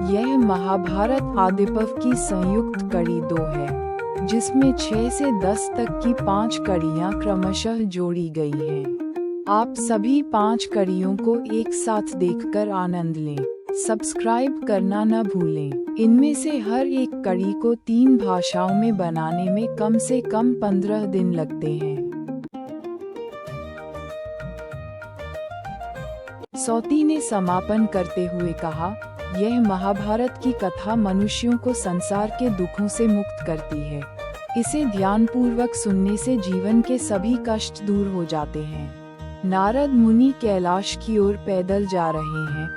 यह महाभारत आदिपर्व की संयुक्त कड़ी 2 है, जिसमें 6 से 10 तक की 5 कड़ियाँ क्रमशः जोड़ी गई हैं। आप सभी 5 कड़ियों को एक साथ देखकर आनंद लें। सब्सक्राइब करना न भूलें। इनमें से हर एक कड़ी को 3 भाषाओं में बनाने में कम से कम 15 दिन लगते हैं। सौती ने समापन करते हुए कहा, यह महाभारत की कथा मनुष्यों को संसार के दुखों से मुक्त करती है। इसे ध्यानपूर्वक सुनने से जीवन के सभी कष्ट दूर हो जाते हैं। नारद मुनि कैलाश की ओर पैदल जा रहे हैं।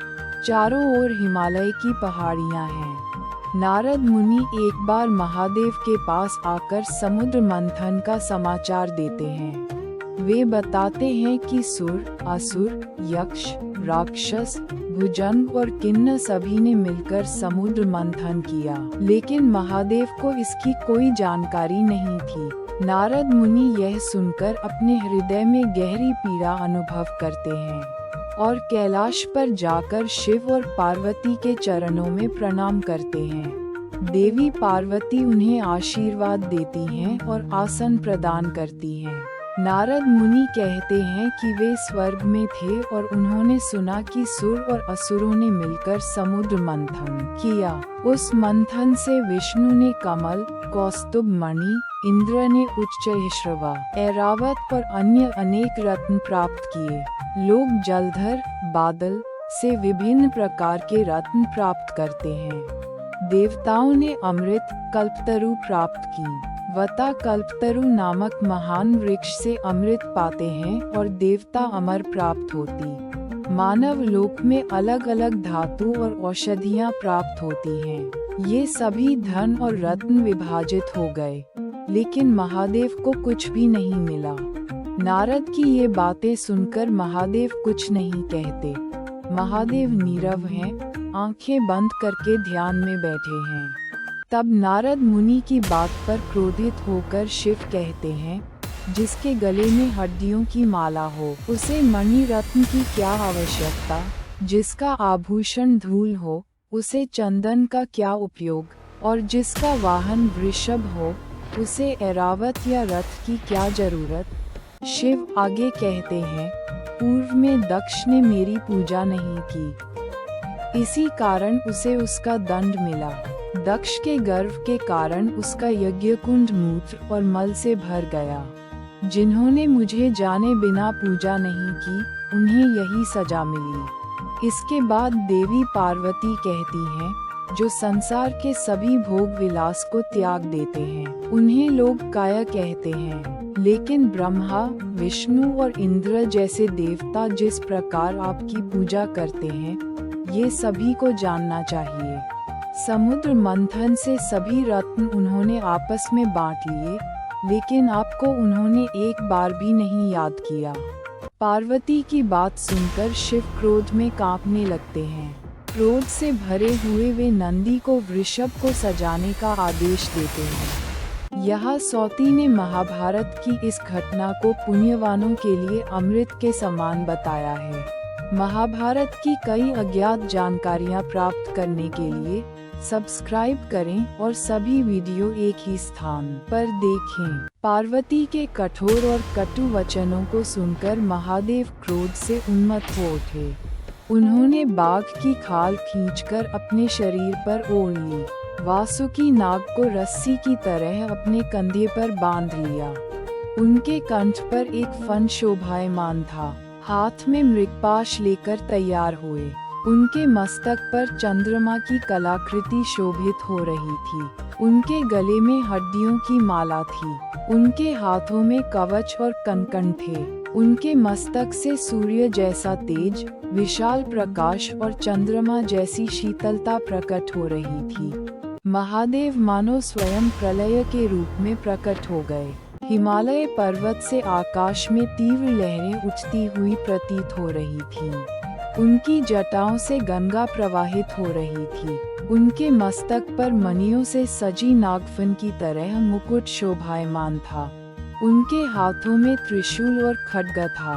चारों ओर हिमालय की पहाड़ियां हैं। नारद मुनि एक बार महादेव के पास आकर समुद्र मंथन का समाचार देते हैं। वे बताते हैं कि सुर, असुर, यक्ष, राक्षस, भुजंग और किन्नर सभी ने मिलकर समुद्र मंथन किया, लेकिन महादेव को इसकी कोई जानकारी नहीं थी। नारद मुनि यह सुनकर अपने हृदय में गहरी पीड़ा अनुभव करते हैं और कैलाश पर जाकर शिव और पार्वती के चरणों में प्रणाम करते हैं। देवी पार्वती उन्हें आशीर्वाद देती हैं और आसन प्रदान करती हैं। नारद मुनि कहते हैं कि वे स्वर्ग में थे और उन्होंने सुना कि सुर और असुरों ने मिलकर समुद्र मंथन किया। उस मंथन से विष्णु ने कमल, कौस्तुभ मणि, इंद्र ने उच्चैःश्रवा, ऐरावत और अन्य अनेक रत्न प्राप्त किए। लोग जलधर, बादल से विभिन्न प्रकार के रत्न प्राप्त करते हैं। देवताओं ने अमृत, कल्पतरु प्राप्त की। वता कल्पतरु नामक महान वृक्ष से अमृत पाते हैं और देवता अमर प्राप्त होती। मानव लोक में अलग अलग धातु और औषधियाँ प्राप्त होती हैं। ये सभी धन और रत्न विभाजित हो गए, लेकिन महादेव को कुछ भी नहीं मिला। नारद की ये बातें सुनकर महादेव कुछ नहीं कहते। महादेव नीरव हैं, आंखें बंद करके ध्यान में बैठे हैं। तब नारद मुनि की बात पर क्रोधित होकर शिव कहते हैं, जिसके गले में हड्डियों की माला हो, उसे मणि रत्न की क्या आवश्यकता? जिसका आभूषण धूल हो, उसे चंदन का क्या उपयोग? और जिसका वाहन वृषभ हो, उसे ऐरावत या रथ की क्या जरूरत? शिव आगे कहते हैं, पूर्व में दक्ष ने मेरी पूजा नहीं की, इसी कारण उसे उसका दंड मिला। दक्ष के गर्व के कारण उसका यज्ञ कुंड मूत्र और मल से भर गया। जिन्होंने मुझे जाने बिना पूजा नहीं की, उन्हें यही सजा मिली। इसके बाद देवी पार्वती कहती हैं, जो संसार के सभी भोग विलास को त्याग देते हैं, उन्हें लोग काया कहते हैं। लेकिन ब्रह्मा, विष्णु और इंद्र जैसे देवता जिस प्रकार आपकी पूजा करते हैं, ये सभी को जानना चाहिए। समुद्र मंथन से सभी रत्न उन्होंने आपस में बांट लिए, लेकिन आपको उन्होंने एक बार भी नहीं याद किया। पार्वती की बात सुनकर शिव क्रोध में कांपने लगते हैं। क्रोध से भरे हुए वे नंदी को वृषभ को सजाने का आदेश देते हैं। यहाँ सौती ने महाभारत की इस घटना को पुण्यवानों के लिए अमृत के समान बताया है। महाभारत की कई अज्ञात जानकारियाँ प्राप्त करने के लिए सब्सक्राइब करें और सभी वीडियो एक ही स्थान पर देखें। पार्वती के कठोर और कटु वचनों को सुनकर महादेव क्रोध से उन्मत्त हो उठे। उन्होंने बाघ की खाल खींचकर अपने शरीर पर ओढ़ ली। वासुकी नाग को रस्सी की तरह अपने कंधे पर बांध लिया। उनके कंठ पर एक फन शोभायमान था। हाथ में मृगपाश लेकर तैयार हुए। उनके मस्तक पर चंद्रमा की कलाकृति शोभित हो रही थी। उनके गले में हड्डियों की माला थी। उनके हाथों में कवच और कंकण थे। उनके मस्तक से सूर्य जैसा तेज, विशाल प्रकाश और चंद्रमा जैसी शीतलता प्रकट हो रही थी। महादेव मानो स्वयं प्रलय के रूप में प्रकट हो गए। हिमालय पर्वत से आकाश में तीव्र लहरें उठती हुई प्रतीत हो रही थीं। उनकी जटाओं से गंगा प्रवाहित हो रही थी। उनके मस्तक पर मणियों से सजी नागफन की तरह मुकुट शोभायमान था। उनके हाथों में त्रिशूल और खड्ग था।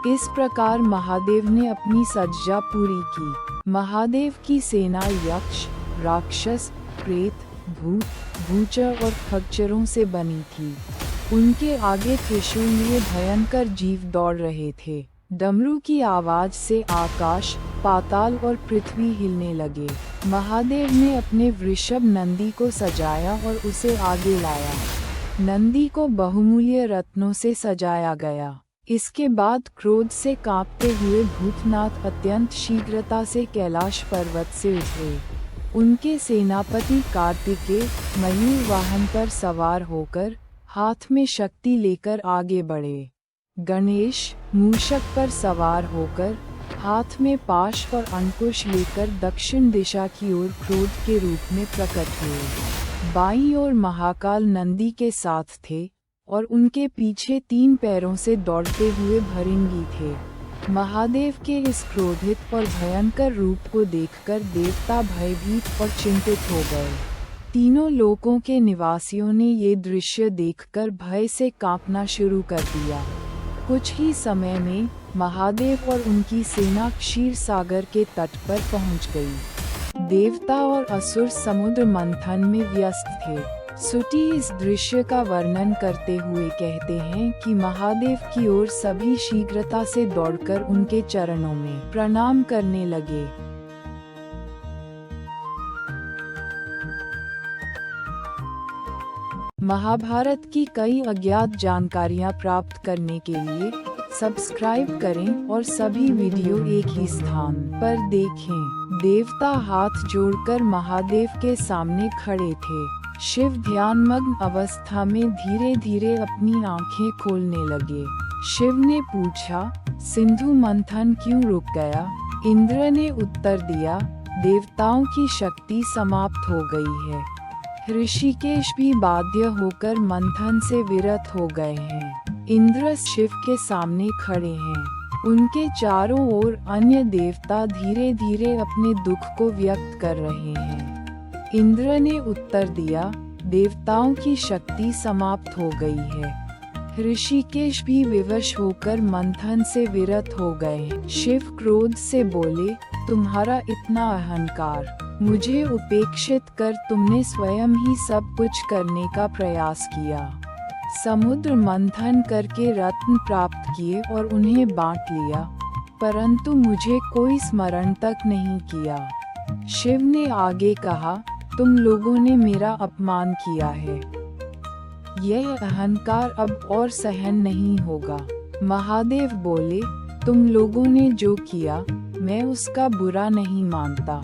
इस प्रकार महादेव ने अपनी सज्जा पूरी की। महादेव की सेना यक्ष, राक्षस, प्रेत, भूत, भूचर और खच्चरों से बनी थी। उनके आगे त्रिशूल लिए भयंकर जीव दौड़ रहे थे। डमरू की आवाज से आकाश, पाताल और पृथ्वी हिलने लगे। महादेव ने अपने वृषभ नंदी को सजाया और उसे आगे लाया। नंदी को बहुमूल्य रत्नों से सजाया गया। इसके बाद क्रोध से कांपते हुए भूतनाथ अत्यंत शीघ्रता से कैलाश पर्वत से उतरे। उनके सेनापति कार्तिकेय मयूर वाहन पर सवार होकर हाथ में शक्ति लेकर आगे बढ़े। गणेश मूषक पर सवार होकर हाथ में पाश और अंकुश लेकर दक्षिण दिशा की ओर क्रोध के रूप में प्रकट हुए। बाईं ओर महाकाल नंदी के साथ थे और उनके पीछे 3 पैरों से दौड़ते हुए भृंगी थे। महादेव के इस क्रोधित और भयंकर रूप को देखकर देवता भयभीत और चिंतित हो गए। तीनों लोकों के निवासियों ने ये दृश्य देखकर भय से कांपना शुरू कर दिया। कुछ ही समय में महादेव और उनकी सेना क्षीर सागर के तट पर पहुंच गई। देवता और असुर समुद्र मंथन में व्यस्त थे। सुटी इस दृश्य का वर्णन करते हुए कहते हैं कि महादेव की ओर सभी शीघ्रता से दौड़कर उनके चरणों में प्रणाम करने लगे। महाभारत की कई अज्ञात जानकारियां प्राप्त करने के लिए सब्सक्राइब करें और सभी वीडियो एक ही स्थान पर देखें। देवता हाथ जोड़कर महादेव के सामने खड़े थे। शिव ध्यानमग्न अवस्था में धीरे धीरे अपनी आंखें खोलने लगे। शिव ने पूछा, सिंधु मंथन क्यों रुक गया? इंद्र ने उत्तर दिया, देवताओं की शक्ति समाप्त हो गई है। ऋषिकेश भी बाध्य होकर मंथन से विरत हो गए हैं। इंद्र शिव के सामने खड़े हैं। उनके चारों ओर अन्य देवता धीरे धीरे अपने दुख को व्यक्त कर रहे हैं। इंद्र ने उत्तर दिया, देवताओं की शक्ति समाप्त हो गई है। ऋषिकेश भी विवश होकर मंथन से विरत हो गए। शिव क्रोध से बोले, तुम्हारा इतना अहंकार, मुझे उपेक्षित कर तुमने स्वयं ही सब कुछ करने का प्रयास किया। समुद्र मंथन करके रत्न प्राप्त किए और उन्हें बांट लिया, परंतु मुझे कोई स्मरण तक नहीं किया। शिव ने आगे कहा, तुम लोगों ने मेरा अपमान किया है। यह अहंकार अब और सहन नहीं होगा। महादेव बोले, तुम लोगों ने जो किया मैं उसका बुरा नहीं मानता,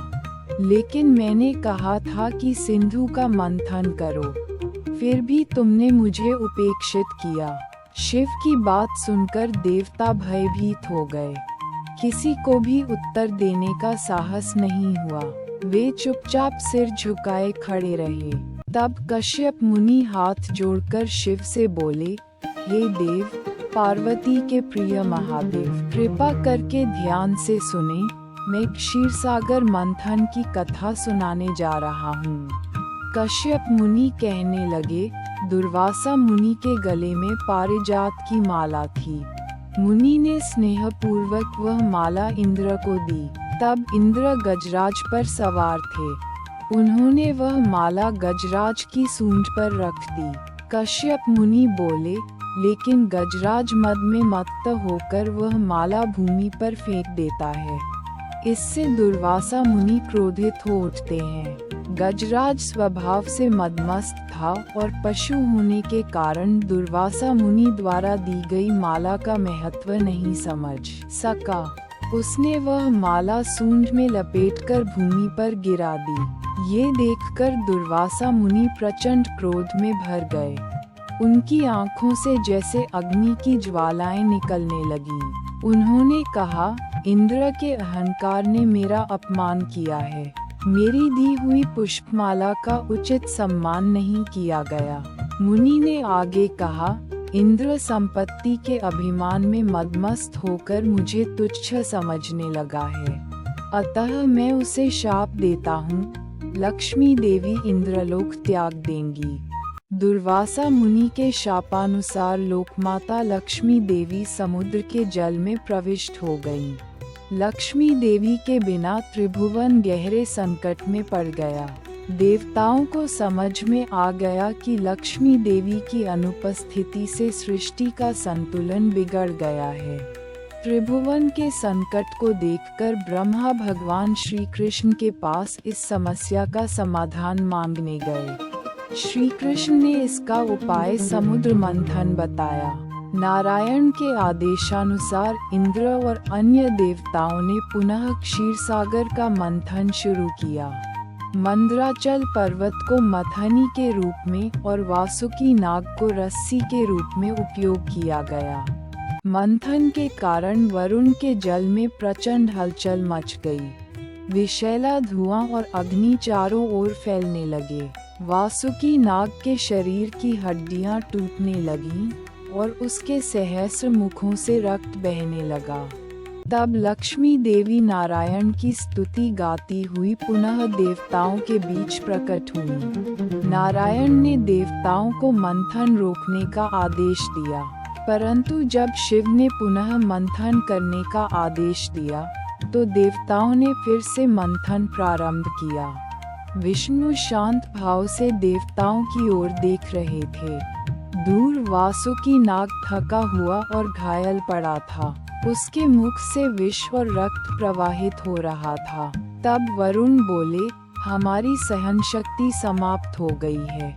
लेकिन मैंने कहा था कि सिंधु का मंथन करो, फिर भी तुमने मुझे उपेक्षित किया। शिव की बात सुनकर देवता भयभीत हो गए। किसी को भी उत्तर देने का साहस नहीं हुआ। वे चुपचाप सिर झुकाए खड़े रहे। तब कश्यप मुनि हाथ जोड़कर शिव से बोले, हे देव, पार्वती के प्रिय महादेव, कृपा करके ध्यान से सुने। मैं क्षीरसागर मंथन की कथा सुनाने जा रहा हूँ। कश्यप मुनि कहने लगे, दुर्वासा मुनि के गले में पारिजात की माला थी। मुनि ने स्नेहपूर्वक वह माला इंद्र को दी। तब इंद्र गजराज पर सवार थे। उन्होंने वह माला गजराज की सूंड पर रख दी। कश्यप मुनि बोले, लेकिन गजराज मद में मत्त होकर वह माला भूमि पर फेंक देता है। इससे दुर्वासा मुनि क्रोधित हो उठते हैं। गजराज स्वभाव से मदमस्त था और पशु होने के कारण दुर्वासा मुनि द्वारा दी गई माला का महत्व नहीं समझ सका। उसने वह माला सूंड में लपेटकर भूमि पर गिरा दी। ये देखकर दुर्वासा मुनि प्रचंड क्रोध में भर गए। उनकी आंखों से जैसे अग्नि की ज्वालाएं निकलने लगीं। उन्होंने कहा, इंद्र के अहंकार ने मेरा अपमान किया है। मेरी दी हुई पुष्पमाला का उचित सम्मान नहीं किया गया। मुनि ने आगे कहा, इंद्र संपत्ति के अभिमान में मदमस्त होकर मुझे तुच्छ समझने लगा है, अतः मैं उसे शाप देता हूँ। लक्ष्मी देवी इंद्रलोक त्याग देंगी। दुर्वासा मुनि के शापानुसार लोकमाता लक्ष्मी देवी समुद्र के जल में प्रविष्ट हो गईं। लक्ष्मी देवी के बिना त्रिभुवन गहरे संकट में पड़ गया। देवताओं को समझ में आ गया कि लक्ष्मी देवी की अनुपस्थिति से सृष्टि का संतुलन बिगड़ गया है। त्रिभुवन के संकट को देखकर ब्रह्मा भगवान श्री कृष्ण के पास इस समस्या का समाधान मांगने गए। श्री कृष्ण ने इसका उपाय समुद्र मंथन बताया। नारायण के आदेशानुसार इंद्र और अन्य देवताओं ने पुनः क्षीरसागर का मंथन शुरू किया। मंदराचल पर्वत को मथनी के रूप में और वासुकी नाग को रस्सी के रूप में उपयोग किया गया। मंथन के कारण वरुण के जल में प्रचंड हलचल मच गई। विषैला धुआं और अग्नि चारों ओर फैलने लगे। वासुकी नाग के शरीर की हड्डियां टूटने लगीं और उसके सहस्र मुखों से रक्त बहने लगा। तब लक्ष्मी देवी नारायण की स्तुति गाती हुई पुनः देवताओं के बीच प्रकट हुई। नारायण ने देवताओं को मंथन रोकने का आदेश दिया, परंतु जब शिव ने पुनः मंथन करने का आदेश दिया तो देवताओं ने फिर से मंथन प्रारंभ किया। विष्णु शांत भाव से देवताओं की ओर देख रहे थे। दूर वासुकी नाग थका हुआ और घायल पड़ा था। उसके मुख से विष और रक्त प्रवाहित हो रहा था। तब वरुण बोले, हमारी सहन शक्ति समाप्त हो गई है,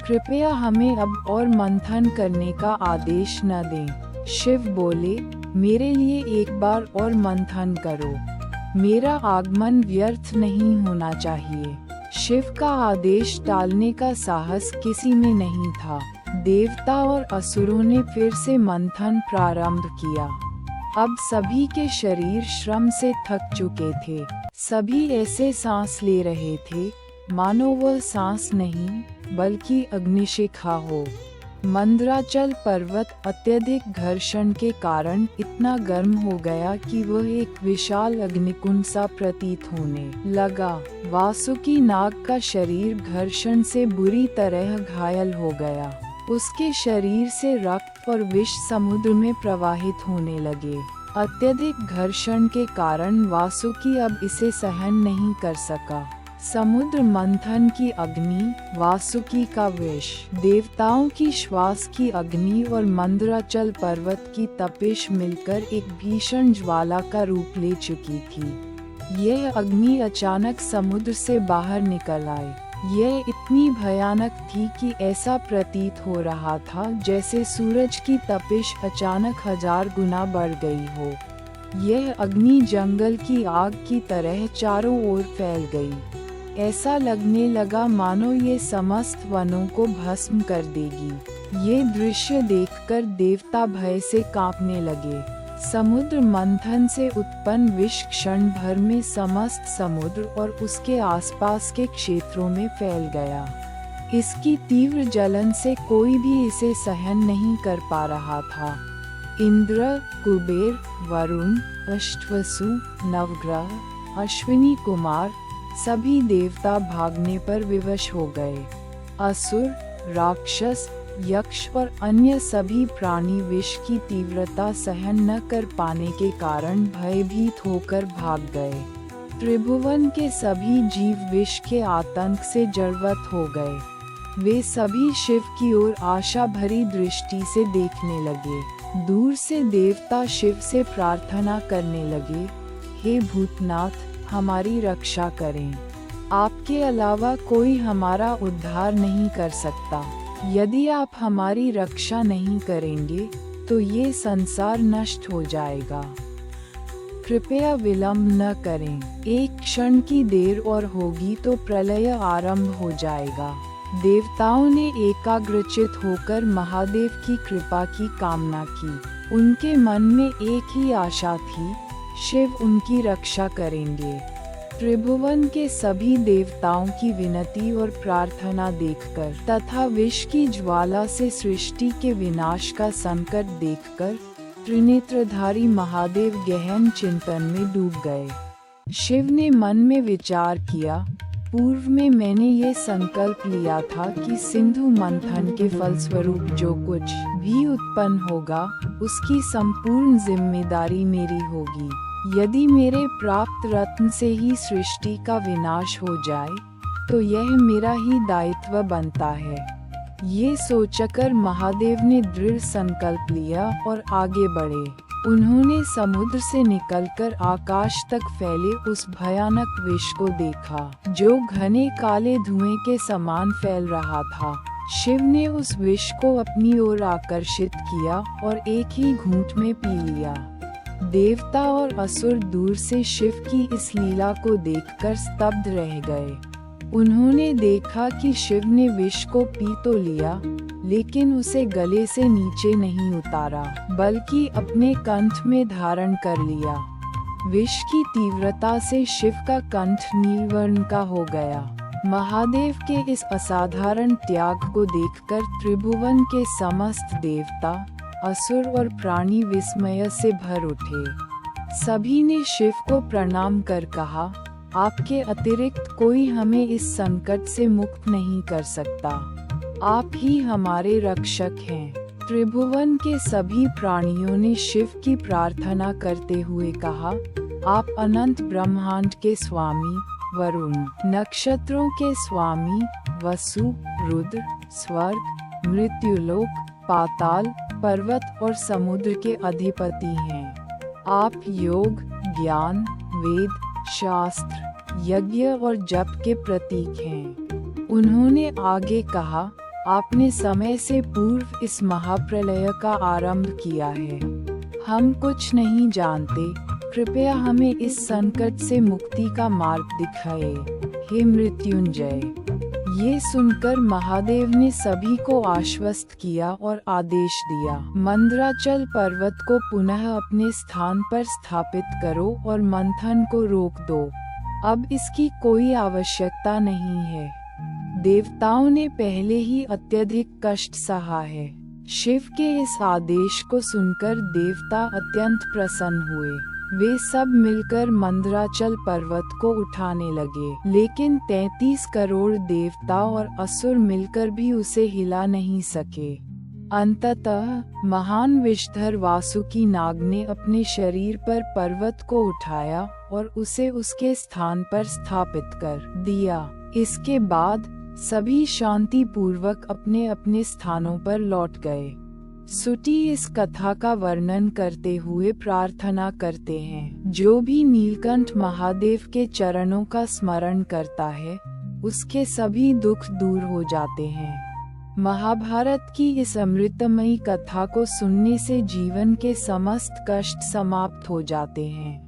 कृपया हमें अब और मंथन करने का आदेश न दें। शिव बोले, मेरे लिए एक बार और मंथन करो, मेरा आगमन व्यर्थ नहीं होना चाहिए। शिव का आदेश टालने का साहस किसी में नहीं था। देवता और असुरों ने फिर से मंथन प्रारंभ किया। अब सभी के शरीर श्रम से थक चुके थे। सभी ऐसे सांस ले रहे थे मानो वह सांस नहीं बल्कि अग्निशिखा हो। मंदराचल पर्वत अत्यधिक घर्षण के कारण इतना गर्म हो गया कि वह एक विशाल अग्निकुंड सा प्रतीत होने लगा। वासुकी नाग का शरीर घर्षण से बुरी तरह घायल हो गया। उसके शरीर से रक्त और विष समुद्र में प्रवाहित होने लगे। अत्यधिक घर्षण के कारण वासुकी अब इसे सहन नहीं कर सका। समुद्र मंथन की अग्नि, वासुकी का विष, देवताओं की श्वास की अग्नि और मंदराचल पर्वत की तपिश मिलकर एक भीषण ज्वाला का रूप ले चुकी थी। यह अग्नि अचानक समुद्र से बाहर निकल आई। यह इतनी भयानक थी कि ऐसा प्रतीत हो रहा था जैसे सूरज की तपिश अचानक 1000 गुना बढ़ गई हो। यह अग्नि जंगल की आग की तरह चारों ओर फैल गई। ऐसा लगने लगा मानो ये समस्त वनों को भस्म कर देगी। ये दृश्य देखकर देवता भय से कांपने लगे। समुद्र मंथन से उत्पन्न विष क्षण भर में समस्त समुद्र और उसके आसपास के क्षेत्रों में फैल गया। इसकी तीव्र जलन से कोई भी इसे सहन नहीं कर पा रहा था। इंद्र, कुबेर, वरुण, अष्टवसु, नवग्रह, अश्विनी कुमार सभी देवता भागने पर विवश हो गए। असुर, राक्षस, यक्ष और अन्य सभी प्राणी विष की तीव्रता सहन न कर पाने के कारण भयभीत होकर भाग गए। त्रिभुवन के सभी जीव विष के आतंक से जड़वत हो गए। वे सभी शिव की ओर आशा भरी दृष्टि से देखने लगे। दूर से देवता शिव से प्रार्थना करने लगे, हे भूतनाथ, हमारी रक्षा करें। आपके अलावा कोई हमारा उद्धार नहीं कर सकता। यदि आप हमारी रक्षा नहीं करेंगे तो ये संसार नष्ट हो जाएगा। कृपया विलंब न करें। एक क्षण की देर और होगी तो प्रलय आरंभ हो जाएगा। देवताओं ने एकाग्रचित होकर महादेव की कृपा की कामना की। उनके मन में एक ही आशा थी, शिव उनकी रक्षा करेंगे। त्रिभुवन के सभी देवताओं की विनती और प्रार्थना देखकर तथा विष की ज्वाला से सृष्टि के विनाश का संकट देखकर त्रिनेत्रधारी महादेव गहन चिंतन में डूब गए। शिव ने मन में विचार किया, पूर्व में मैंने ये संकल्प लिया था कि सिंधु मंथन के फलस्वरूप जो कुछ भी उत्पन्न होगा उसकी संपूर्ण जिम्मेदारी मेरी होगी। यदि मेरे प्राप्त रत्न से ही सृष्टि का विनाश हो जाए तो यह मेरा ही दायित्व बनता है। ये सोचकर महादेव ने दृढ़ संकल्प लिया और आगे बढ़े। उन्होंने समुद्र से निकलकर आकाश तक फैले उस भयानक विष को देखा, जो घने काले धुएं के समान फैल रहा था। शिव ने उस विष को अपनी ओर आकर्षित किया और एक ही घूंट में पी लिया। देवता और असुर दूर से शिव की इस लीला को देखकर स्तब्ध रह गए। उन्होंने देखा कि शिव ने विष को पी तो लिया, लेकिन उसे गले से नीचे नहीं उतारा, बल्कि अपने कंठ में धारण कर लिया। विष की तीव्रता से शिव का कंठ नीलवर्ण का हो गया। महादेव के इस असाधारण त्याग को देखकर त्रिभुवन के समस्त देवता, असुर और प्राणी विस्मय से भर उठे। सभी ने शिव को प्रणाम कर कहा, आपके अतिरिक्त कोई हमें इस संकट से मुक्त नहीं कर सकता। आप ही हमारे रक्षक हैं। त्रिभुवन के सभी प्राणियों ने शिव की प्रार्थना करते हुए कहा, आप अनंत ब्रह्मांड के स्वामी, वरुण, नक्षत्रों के स्वामी, वसु, रुद्र, स्वर्ग, मृत्युलोक, पाताल, पर्वत और समुद्र के अधिपति हैं। आप योग, ज्ञान, वेद, शास्त्र, यज्ञ और जप के प्रतीक हैं। उन्होंने आगे कहा, आपने समय से पूर्व इस महाप्रलय का आरंभ किया है। हम कुछ नहीं जानते, कृपया हमें इस संकट से मुक्ति का मार्ग दिखाए, हे मृत्युंजय। ये सुनकर महादेव ने सभी को आश्वस्त किया और आदेश दिया, मंदराचल पर्वत को पुनः अपने स्थान पर स्थापित करो और मंथन को रोक दो। अब इसकी कोई आवश्यकता नहीं है। देवताओं ने पहले ही अत्यधिक कष्ट सहा है। शिव के इस आदेश को सुनकर देवता अत्यंत प्रसन्न हुए। वे सब मिलकर मंदराचल पर्वत को उठाने लगे, लेकिन 33 करोड़ देवता और असुर मिलकर भी उसे हिला नहीं सके। अंततः महान विषधर वासुकी नाग ने अपने शरीर पर पर्वत को उठाया और उसे उसके स्थान पर स्थापित कर दिया। इसके बाद सभी शांति पूर्वक अपने अपने स्थानों पर लौट गए। सुटी इस कथा का वर्णन करते हुए प्रार्थना करते हैं, जो भी नीलकंठ महादेव के चरणों का स्मरण करता है, उसके सभी दुख दूर हो जाते हैं। महाभारत की इस अमृतमयी कथा को सुनने से जीवन के समस्त कष्ट समाप्त हो जाते हैं।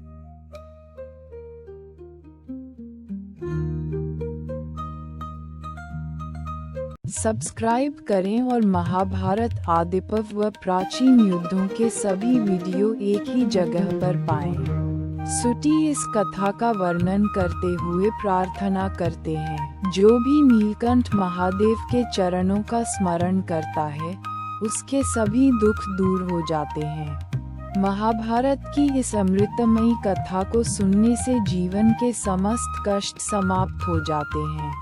सब्सक्राइब करें और महाभारत आदिपर्व व प्राचीन युद्धों के सभी वीडियो एक ही जगह पर पाएं। सुटी इस कथा का वर्णन करते हुए प्रार्थना करते हैं, जो भी नीलकंठ महादेव के चरणों का स्मरण करता है, उसके सभी दुख दूर हो जाते हैं। महाभारत की इस अमृतमयी कथा को सुनने से जीवन के समस्त कष्ट समाप्त हो जाते हैं।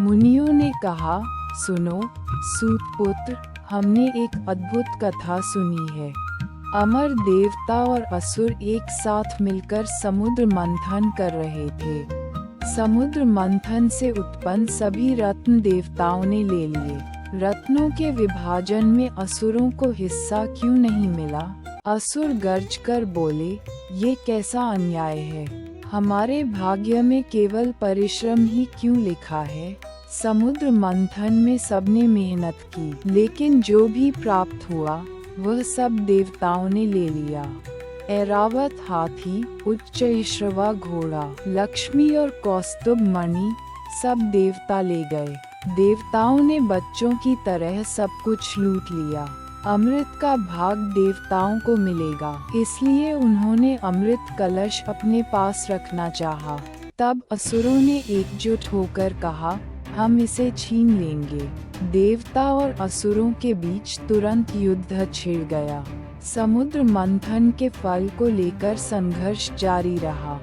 मुनियों ने कहा, सुनो सूतपुत्र, हमने एक अद्भुत कथा सुनी है। अमर देवता और असुर एक साथ मिलकर समुद्र मंथन कर रहे थे। समुद्र मंथन से उत्पन्न सभी रत्न देवताओं ने ले लिए। रत्नों के विभाजन में असुरों को हिस्सा क्यों नहीं मिला? असुर गर्ज कर बोले, ये कैसा अन्याय है। हमारे भाग्य में केवल परिश्रम ही क्यों लिखा है। समुद्र मंथन में सबने मेहनत की, लेकिन जो भी प्राप्त हुआ वह सब देवताओं ने ले लिया। ऐरावत हाथी, उच्च ईश्रवा घोड़ा, लक्ष्मी और कौस्तुभ मणि सब देवता ले गए। देवताओं ने बच्चों की तरह सब कुछ लूट लिया। अमृत का भाग देवताओं को मिलेगा, इसलिए उन्होंने अमृत कलश अपने पास रखना चाहा। तब असुरों ने एकजुट होकर कहा, हम इसे छीन लेंगे। देवता और असुरों के बीच तुरंत युद्ध छिड़ गया। समुद्र मंथन के फल को लेकर संघर्ष जारी रहा।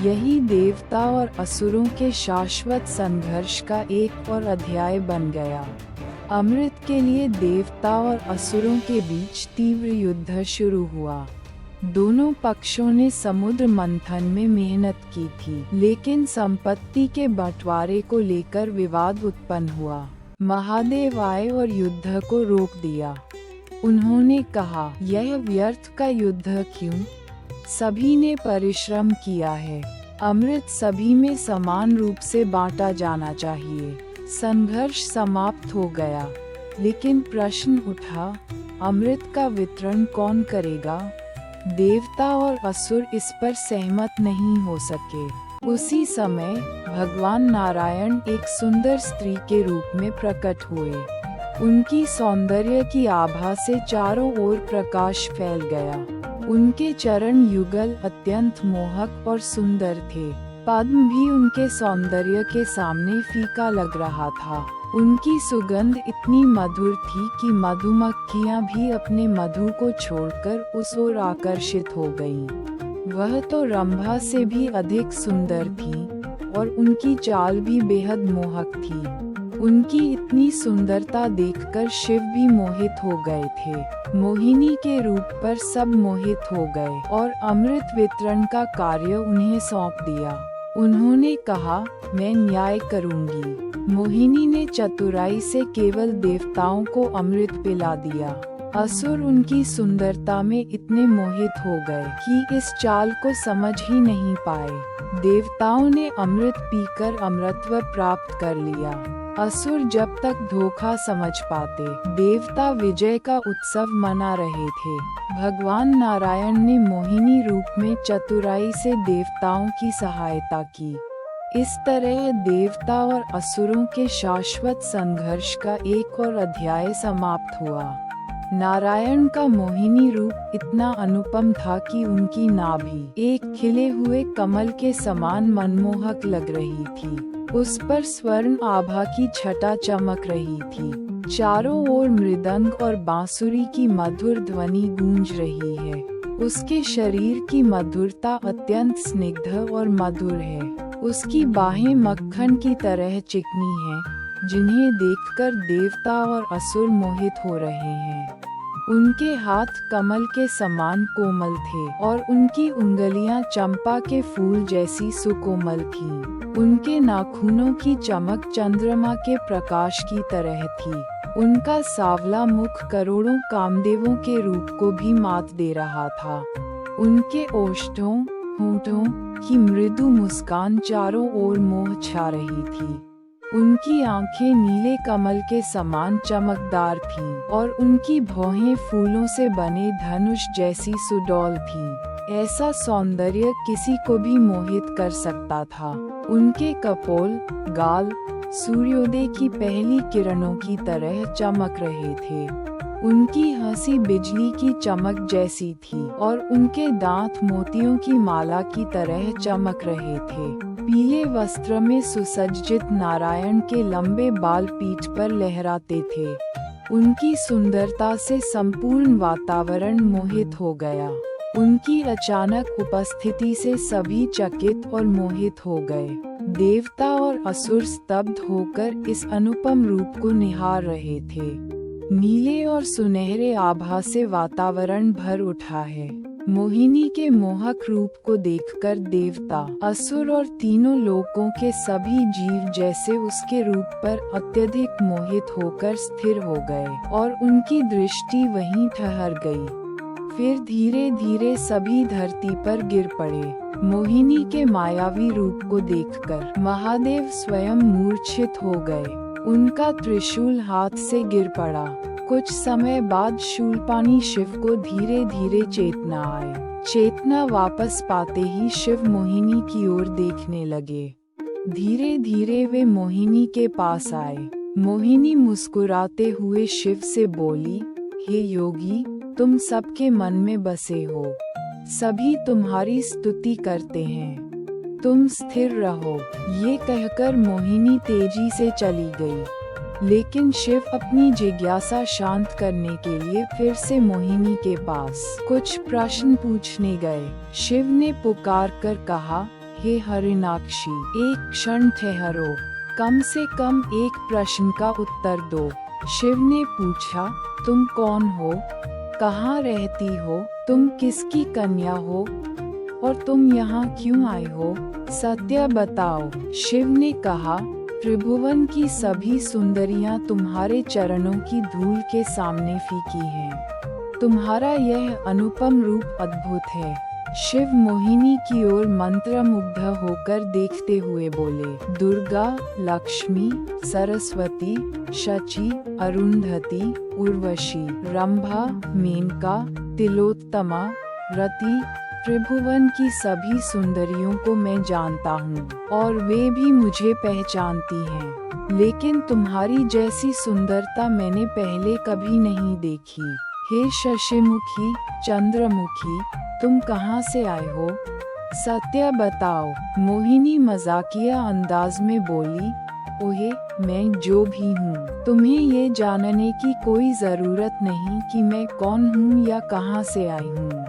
यही देवता और असुरों के शाश्वत संघर्ष का एक और अध्याय बन गया। अमृत के लिए देवता और असुरों के बीच तीव्र युद्ध शुरू हुआ। दोनों पक्षों ने समुद्र मंथन में मेहनत की थी, लेकिन संपत्ति के बंटवारे को लेकर विवाद उत्पन्न हुआ। महादेव आए और युद्ध को रोक दिया। उन्होंने कहा, यह व्यर्थ का युद्ध क्यों? सभी ने परिश्रम किया है। अमृत सभी में समान रूप से बांटा जाना चाहिए। संघर्ष समाप्त हो गया, लेकिन प्रश्न उठा, अमृत का वितरण कौन करेगा? देवता और असुर इस पर सहमत नहीं हो सके। उसी समय भगवान नारायण एक सुंदर स्त्री के रूप में प्रकट हुए। उनकी सौंदर्य की आभा से चारों ओर प्रकाश फैल गया। उनके चरण युगल अत्यंत मोहक और सुंदर थे। पद्म भी उनके सौंदर्य के सामने फीका लग रहा था। उनकी सुगंध इतनी मधुर थी कि मधुमक्खियां भी अपने मधु को छोड़कर उस ओर आकर्षित हो गईं। वह तो रंभा से भी अधिक सुंदर थी और उनकी चाल भी बेहद मोहक थी। उनकी इतनी सुंदरता देखकर शिव भी मोहित हो गए थे। मोहिनी के रूप पर सब मोहित हो गए और अमृत वितरण का कार्य उन्हें सौंप दिया। उन्होंने कहा, मैं न्याय करूंगी। मोहिनी ने चतुराई से केवल देवताओं को अमृत पिला दिया। असुर उनकी सुंदरता में इतने मोहित हो गए कि इस चाल को समझ ही नहीं पाए। देवताओं ने अमृत पीकर अमरत्व प्राप्त कर लिया। असुर जब तक धोखा समझ पाते, देवता विजय का उत्सव मना रहे थे। भगवान नारायण ने मोहिनी रूप में चतुराई से देवताओं की सहायता की। इस तरह देवता और असुरों के शाश्वत संघर्ष का एक और अध्याय समाप्त हुआ। नारायण का मोहिनी रूप इतना अनुपम था कि उनकी नाभि एक खिले हुए कमल के समान मनमोहक लग रही थी। उस पर स्वर्ण आभा की छटा चमक रही थी। चारों ओर मृदंग और बांसुरी की मधुर ध्वनि गूंज रही है। उसके शरीर की मधुरता अत्यंत स्निग्ध और मधुर है। उसकी बाहें मक्खन की तरह चिकनी हैं, जिन्हें देखकर देवता और असुर मोहित हो रहे हैं। उनके हाथ कमल के समान कोमल थे और उनकी उंगलियां चंपा के फूल जैसी सुकोमल थीं। उनके नाखूनों की चमक चंद्रमा के प्रकाश की तरह थी। उनका सांवला मुख करोड़ों कामदेवों के रूप को भी मात दे रहा था। उनके ओष्ठों, होठों की मृदु मुस्कान चारों ओर मोह छा रही थी। उनकी आंखें नीले कमल के समान चमकदार थीं और उनकी भौहें फूलों से बने धनुष जैसी सुडौल थीं। ऐसा सौंदर्य किसी को भी मोहित कर सकता था। उनके कपोल, गाल सूर्योदय की पहली किरणों की तरह चमक रहे थे। उनकी हंसी बिजली की चमक जैसी थी और उनके दांत मोतियों की माला की तरह चमक रहे थे। पीले वस्त्र में सुसज्जित नारायण के लंबे बाल पीठ पर लहराते थे। उनकी सुंदरता से संपूर्ण वातावरण मोहित हो गया। उनकी अचानक उपस्थिति से सभी चकित और मोहित हो गए। देवता और असुर स्तब्ध होकर इस अनुपम रूप को निहार रहे थे। नीले और सुनहरे आभा से वातावरण भर उठा है। मोहिनी के मोहक रूप को देखकर देवता, असुर और तीनों लोकों के सभी जीव जैसे उसके रूप पर अत्यधिक मोहित होकर स्थिर हो गए और उनकी दृष्टि वहीं ठहर गई। फिर धीरे धीरे सभी धरती पर गिर पड़े। मोहिनी के मायावी रूप को देखकर महादेव स्वयं मूर्छित हो गए। उनका त्रिशूल हाथ से गिर पड़ा। कुछ समय बाद शूलपाणी शिव को धीरे धीरे चेतना आए। चेतना वापस पाते ही शिव मोहिनी की ओर देखने लगे। धीरे धीरे वे मोहिनी के पास आए। मोहिनी मुस्कुराते हुए शिव से बोली, हे योगी, तुम सबके मन में बसे हो। सभी तुम्हारी स्तुति करते हैं। तुम स्थिर रहो। ये कहकर मोहिनी तेजी से चली गई। लेकिन शिव अपनी जिज्ञासा शांत करने के लिए फिर से मोहिनी के पास कुछ प्रश्न पूछने गए। शिव ने पुकार कर कहा, हे हरिणाक्षी, एक क्षण ठहरो। कम से कम एक प्रश्न का उत्तर दो। शिव ने पूछा, तुम कौन हो? कहाँ रहती हो? तुम किसकी कन्या हो और तुम यहाँ क्यों आए हो? सत्य बताओ। शिव ने कहा, त्रिभुवन की सभी सुंदरियां तुम्हारे चरणों की धूल के सामने फीकी हैं। तुम्हारा यह अनुपम रूप अद्भुत है। शिव मोहिनी की ओर मंत्रमुग्ध होकर देखते हुए बोले, दुर्गा, लक्ष्मी, सरस्वती, शची, अरुंधति, उर्वशी, रंभा, मेनका, तिलोत्तमा, रति, त्रिभुवन की सभी सुंदरियों को मैं जानता हूँ और वे भी मुझे पहचानती हैं, लेकिन तुम्हारी जैसी सुंदरता मैंने पहले कभी नहीं देखी। हे शशिमुखी, चंद्रमुखी, तुम कहाँ से आए हो? सत्य बताओ। मोहिनी मजाकिया अंदाज में बोली, ओहे, मैं जो भी हूँ, तुम्हें ये जानने की कोई जरूरत नहीं कि मैं कौन हूँ या कहाँ से आई हूँ।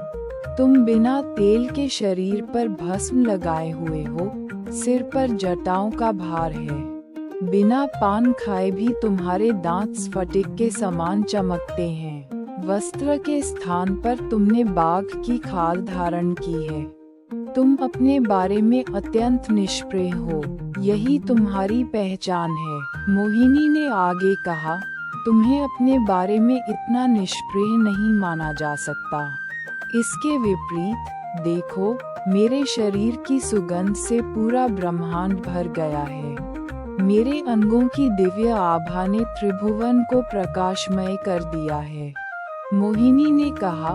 तुम बिना तेल के शरीर पर भस्म लगाए हुए हो, सिर पर जटाओं का भार है। बिना पान खाए भी तुम्हारे दांत स्फटिक के समान चमकते हैं। वस्त्र के स्थान पर तुमने बाघ की खाल धारण की है। तुम अपने बारे में अत्यंत निष्प्रिय हो, यही तुम्हारी पहचान है। मोहिनी ने आगे कहा, तुम्हें अपने बारे में इतना निष्प्रिय नहीं माना जा सकता। इसके विपरीत देखो, मेरे शरीर की सुगंध से पूरा ब्रह्मांड भर गया है। मेरे अंगों की दिव्य आभा ने त्रिभुवन को प्रकाशमय कर दिया है। मोहिनी ने कहा,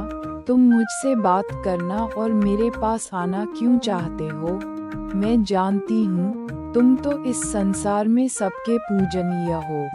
तुम मुझसे बात करना और मेरे पास आना क्यों चाहते हो? मैं जानती हूँ, तुम तो इस संसार में सबके पूजनीय हो।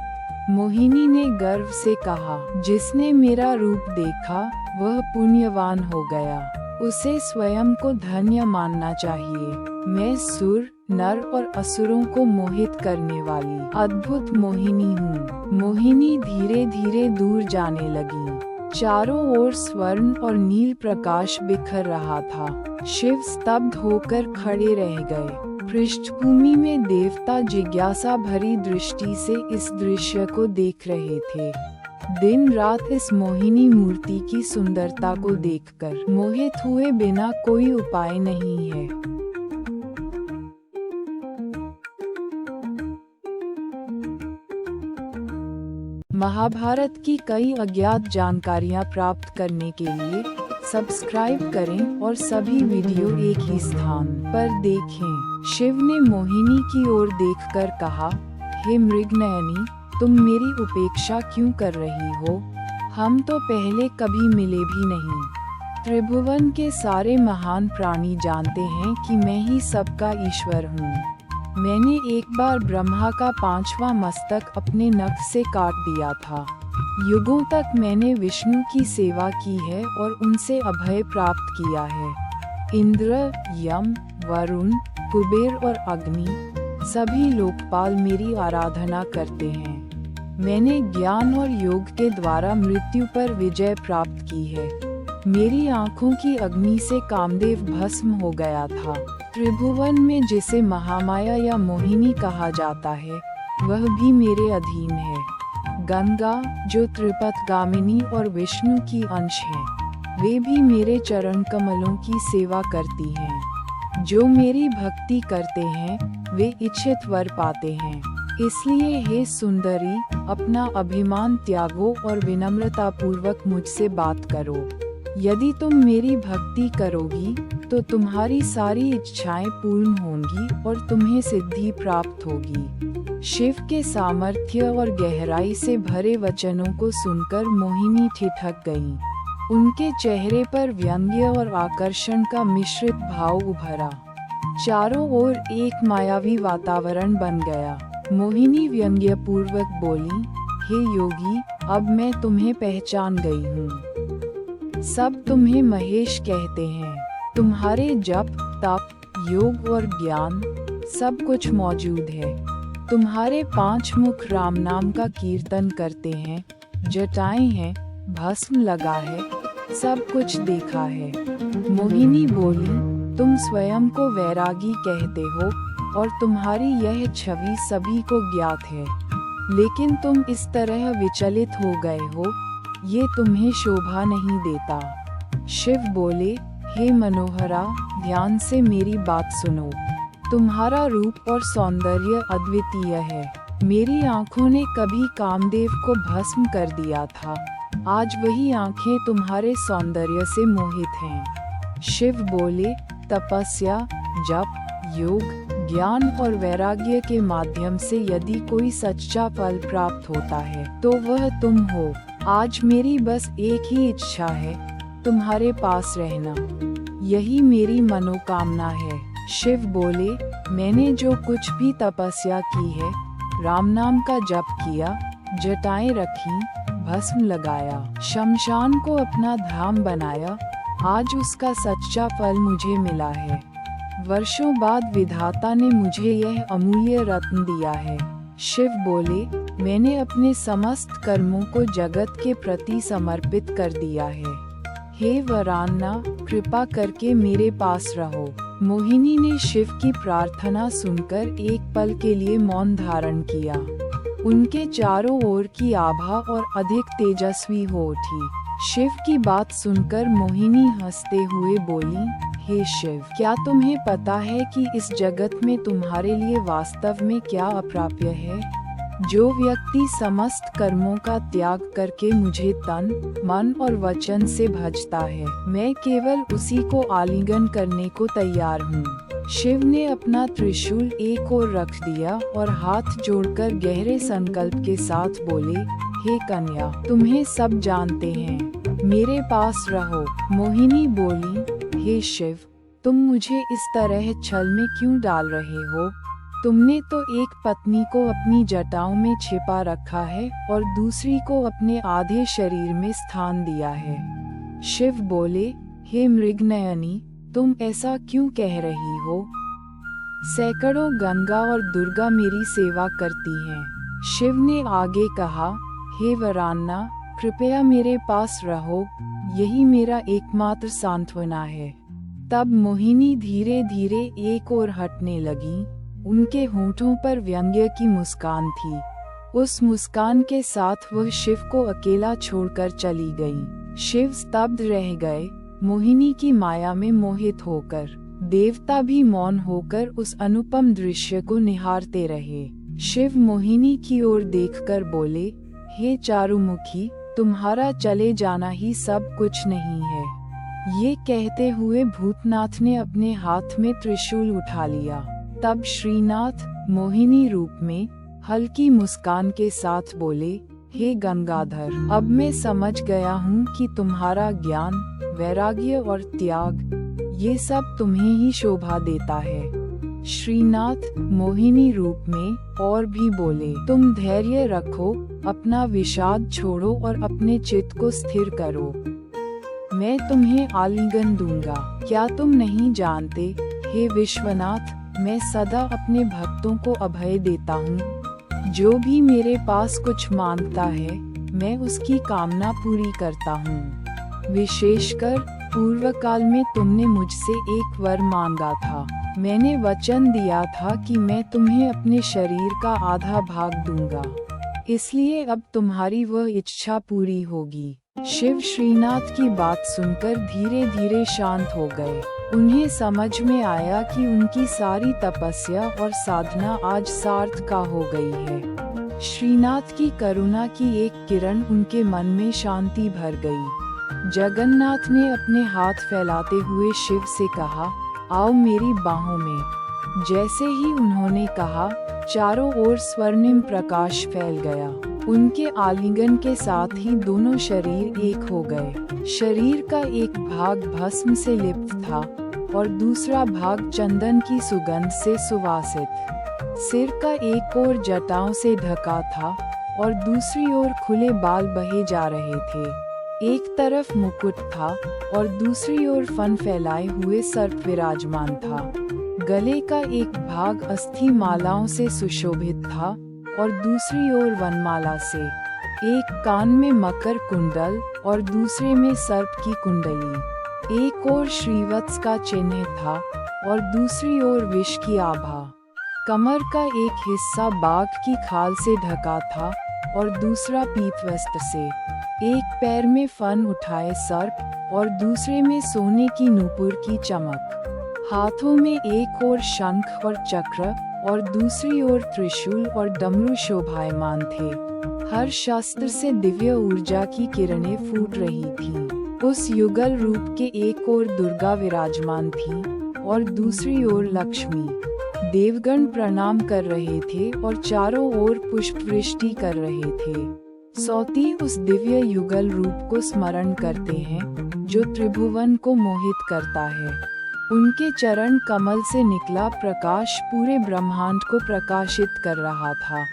मोहिनी ने गर्व से कहा, जिसने मेरा रूप देखा वह पुण्यवान हो गया। उसे स्वयं को धन्य मानना चाहिए। मैं सुर, नर और असुरों को मोहित करने वाली अद्भुत मोहिनी हूँ। मोहिनी धीरे धीरे दूर जाने लगी। चारों ओर स्वर्ण और नील प्रकाश बिखर रहा था। शिव स्तब्ध होकर खड़े रह गए। पृष्ठभूमि में देवता जिज्ञासा भरी दृष्टि से इस दृश्य को देख रहे थे। दिन रात इस मोहिनी मूर्ति की सुंदरता को देखकर मोहित हुए बिना कोई उपाय नहीं है। महाभारत की कई अज्ञात जानकारियां प्राप्त करने के लिए सब्सक्राइब करें और सभी वीडियो एक ही स्थान पर देखें। शिव ने मोहिनी की ओर देखकर कहा, हे मृगनयनी, तुम मेरी उपेक्षा क्यों कर रही हो? हम तो पहले कभी मिले भी नहीं। त्रिभुवन के सारे महान प्राणी जानते हैं कि मैं ही सबका ईश्वर हूँ। मैंने एक बार ब्रह्मा का 5वां मस्तक अपने नख से काट दिया था। युगों तक मैंने विष्णु की सेवा की है और उनसे अभय प्राप्त किया है। इंद्र, यम, वरुण, कुबेर और अग्नि, सभी लोकपाल मेरी आराधना करते हैं। मैंने ज्ञान और योग के द्वारा मृत्यु पर विजय प्राप्त की है। मेरी आँखों की अग्नि से कामदेव भस्म हो गया था। त्रिभुवन में जिसे महामाया या मोहिनी कहा जाता है, वह भी मेरे अधीन है। गंगा, जो त्रिपथगामिनी और विष्णु की अंश है, वे भी मेरे चरण कमलों की सेवा करती हैं। जो मेरी भक्ति करते हैं, वे इच्छित वर पाते हैं। इसलिए हे सुंदरी, अपना अभिमान त्यागो और विनम्रता पूर्वक मुझसे बात करो। यदि तुम मेरी भक्ति करोगी तो तुम्हारी सारी इच्छाएं पूर्ण होंगी और तुम्हें सिद्धि प्राप्त होगी। शिव के सामर्थ्य और गहराई से भरे वचनों को सुनकर मोहिनी ठिठक गईं। उनके चेहरे पर व्यंग्य और आकर्षण का मिश्रित भाव उभरा। चारों ओर एक मायावी वातावरण बन गया। मोहिनी व्यंग्य पूर्वक बोली, हे योगी, अब मैं तुम्हें पहचान गई हूँ। सब तुम्हें महेश कहते हैं। तुम्हारे जप, तप, योग और ज्ञान सब कुछ मौजूद है। तुम्हारे 5 मुख राम नाम का कीर्तन करते हैं। जटाएं हैं, भस्म लगा है, सब कुछ देखा है। मोहिनी बोली, तुम स्वयं को वैरागी कहते हो और तुम्हारी यह छवि सभी को ज्ञात है। लेकिन तुम इस तरह विचलित हो गए हो, ये तुम्हें शोभा नहीं देता। शिव बोले, हे मनोहरा, ध्यान से मेरी बात सुनो। तुम्हारा रूप और सौंदर्य अद्वितीय है। मेरी आँखों ने कभी कामदेव को भस्म कर दिया था, आज वही आँखें तुम्हारे सौंदर्य से मोहित हैं। शिव बोले, तपस्या, जप, योग, ज्ञान और वैराग्य के माध्यम से यदि कोई सच्चा फल प्राप्त होता है तो वह तुम हो। आज मेरी बस एक ही इच्छा है, तुम्हारे पास रहना। यही मेरी मनोकामना है। शिव बोले, मैंने जो कुछ भी तपस्या की है, राम नाम का जप किया, जटाएं रखी, भस्म लगाया, शमशान को अपना धाम बनाया, आज उसका सच्चा फल मुझे मिला है। वर्षों बाद विधाता ने मुझे यह अमूल्य रत्न दिया है। शिव बोले, मैंने अपने समस्त कर्मों को जगत के प्रति समर्पित कर दिया है। हे वरान्ना, कृपा करके मेरे पास रहो। मोहिनी ने शिव की प्रार्थना सुनकर एक पल के लिए मौन धारण किया। उनके चारों ओर की आभा और अधिक तेजस्वी हो उठी। शिव की बात सुनकर मोहिनी हंसते हुए बोली, हे शिव, क्या तुम्हें पता है कि इस जगत में तुम्हारे लिए वास्तव में क्या अप्राप्य है? जो व्यक्ति समस्त कर्मों का त्याग करके मुझे तन, मन और वचन से भजता है, मैं केवल उसी को आलिंगन करने को तैयार हूँ। शिव ने अपना त्रिशूल एक ओर रख दिया और हाथ जोड़कर गहरे संकल्प के साथ बोले, हे कन्या, तुम्हें सब जानते हैं, मेरे पास रहो। मोहिनी बोली, हे शिव, तुम मुझे इस तरह छल में क्यों डाल रहे हो? तुमने तो एक पत्नी को अपनी जटाओं में छिपा रखा है और दूसरी को अपने आधे शरीर में स्थान दिया है। शिव बोले, हे मृगनयनी, तुम ऐसा क्यों कह रही हो? सैकड़ों गंगा और दुर्गा मेरी सेवा करती हैं। शिव ने आगे कहा, हे वरान्ना, कृपया मेरे पास रहो, यही मेरा एकमात्र सांत्वना है। तब मोहिनी धीरे धीरे एक ओर हटने लगी। उनके होंठों पर व्यंग्य की मुस्कान थी। उस मुस्कान के साथ वह शिव को अकेला छोड़कर चली गई। शिव स्तब्ध रह गए, मोहिनी की माया में मोहित होकर। देवता भी मौन होकर उस अनुपम दृश्य को निहारते रहे। शिव मोहिनी की ओर देखकर बोले, हे चारुमुखी, तुम्हारा चले जाना ही सब कुछ नहीं है। ये कहते हुए भूतनाथ ने अपने हाथ में त्रिशूल उठा लिया। तब श्रीनाथ मोहिनी रूप में हल्की मुस्कान के साथ बोले, हे गंगाधर, अब मैं समझ गया हूँ कि तुम्हारा ज्ञान, वैराग्य और त्याग, ये सब तुम्हें ही शोभा देता है। श्रीनाथ मोहिनी रूप में और भी बोले, तुम धैर्य रखो, अपना विषाद छोड़ो और अपने चित्त को स्थिर करो। मैं तुम्हें आलिंगन दूंगा। क्या तुम नहीं जानते, हे विश्वनाथ, मैं सदा अपने भक्तों को अभय देता हूँ। जो भी मेरे पास कुछ मांगता है, मैं उसकी कामना पूरी करता हूँ। विशेषकर पूर्व काल में तुमने मुझसे एक वर मांगा था। मैंने वचन दिया था कि मैं तुम्हें अपने शरीर का आधा भाग दूंगा, इसलिए अब तुम्हारी वह इच्छा पूरी होगी। शिव श्रीनाथ की बात सुनकर धीरे धीरे शांत हो गए। उन्हें समझ में आया कि उनकी सारी तपस्या और साधना आज सार्थ का हो गई है। श्रीनाथ की करुणा की एक किरण उनके मन में शांति भर गई। जगन्नाथ ने अपने हाथ फैलाते हुए शिव से कहा, आओ मेरी बाहों में। जैसे ही उन्होंने कहा, चारों ओर स्वर्णिम प्रकाश फैल गया। उनके आलिंगन के साथ ही दोनों शरीर एक हो गए। शरीर का एक भाग भस्म से लिप्त था और दूसरा भाग चंदन की सुगंध से सुवासित। सिर का एक ओर जटाओं से ढका था और दूसरी ओर खुले बाल बहे जा रहे थे। एक तरफ मुकुट था और दूसरी ओर फन फैलाए हुए सर्प विराजमान था। गले का एक भाग अस्थि मालाओं से सुशोभित था और दूसरी ओर वनमाला से। एक कान में मकर कुंडल और दूसरे में सर्प की कुंडली। एक ओर श्रीवत्स का चिन्ह था और दूसरी ओर विष की आभा। कमर का एक हिस्सा बाघ की खाल से ढका था और दूसरा पीतवस्त्र से। एक पैर में फन उठाए सर्प और दूसरे में सोने की नूपुर की चमक। हाथों में एक ओर शंख और चक्र और दूसरी ओर त्रिशूल और डमरू शोभायमान थे। हर शस्त्र से दिव्य ऊर्जा की किरणें फूट रही थीं। उस युगल रूप के एक ओर दुर्गा विराजमान थी और दूसरी ओर लक्ष्मी। देवगण प्रणाम कर रहे थे और चारों ओर पुष्प वृष्टि कर रहे थे। सौती उस दिव्य युगल रूप को स्मरण करते हैं जो त्रिभुवन को मोहित करता है। उनके चरण कमल से निकला प्रकाश पूरे ब्रह्मांड को प्रकाशित कर रहा था।